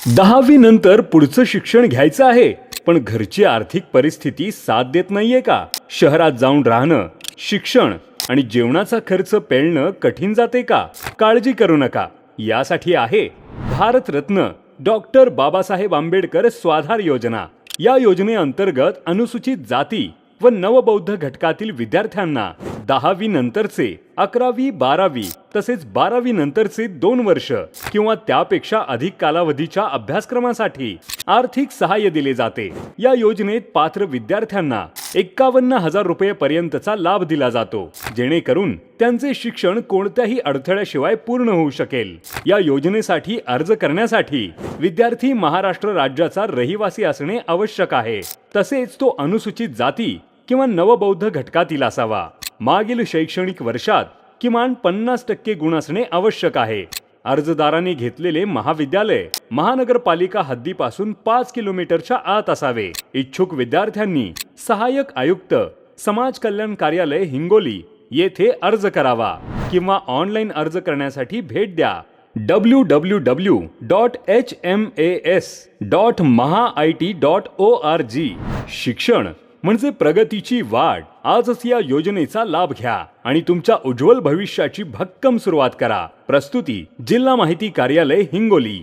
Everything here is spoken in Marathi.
10वी नंतर पुढचं शिक्षण घ्यायचं आहे, पण घरची आर्थिक परिस्थिती साथ देत नाहीये का? शहरात जाऊन राहणं, शिक्षण आणि जेवणाचा खर्च पेलणं कठीण जाते का? काळजी करू नका. यासाठी आहे भारतरत्न डॉक्टर बाबासाहेब आंबेडकर स्वाधार योजना. या योजनेअंतर्गत अनुसूचित जाती व नवबौद्ध घटकातील विद्यार्थ्यांना 10वी नंतरचे 11वी 12वी तसेच 12वी नंतरचे 2 वर्ष किंवा त्यापेक्षा अधिक कालावधीच्या अभ्यासक्रमासाठी आर्थिक सहाय्य दिले जाते. या योजनेत पात्र विद्यार्थ्यांना 51,000 रुपये पर्यंतचा लाभ दिला जातो, जेणेकरून त्यांचे शिक्षण कोणत्याही अडथळ्याशिवाय पूर्ण होऊ शकेल. या योजनेसाठी अर्ज करण्यासाठी विद्यार्थी महाराष्ट्र राज्याचा रहिवासी असणे आवश्यक आहे. तसेच तो अनुसूचित जाती किंवा नवबौद्ध घटकातील असावा. मागील शैक्षणिक वर्षात किमान 50% गुण असणे आवश्यक आहे. अर्जदाराने घेतलेले महाविद्यालय महानगरपालिका हद्दीपासून 5 किलोमीटरच्या आत असावे. इच्छुक विद्यार्थ्यांनी सहाय्यक आयुक्त समाज कल्याण कार्यालय हिंगोली येथे अर्ज करावा किंवा ऑनलाईन अर्ज करण्यासाठी भेट द्या www.hmas.mahaIT.org. शिक्षण म्हणजे प्रगतीची वाट. आजच या योजनेचा लाभ घ्या आणि तुमच्या उज्ज्वल भविष्याची भक्कम सुरुवात करा. प्रस्तुती जिल्हा माहिती कार्यालय हिंगोली.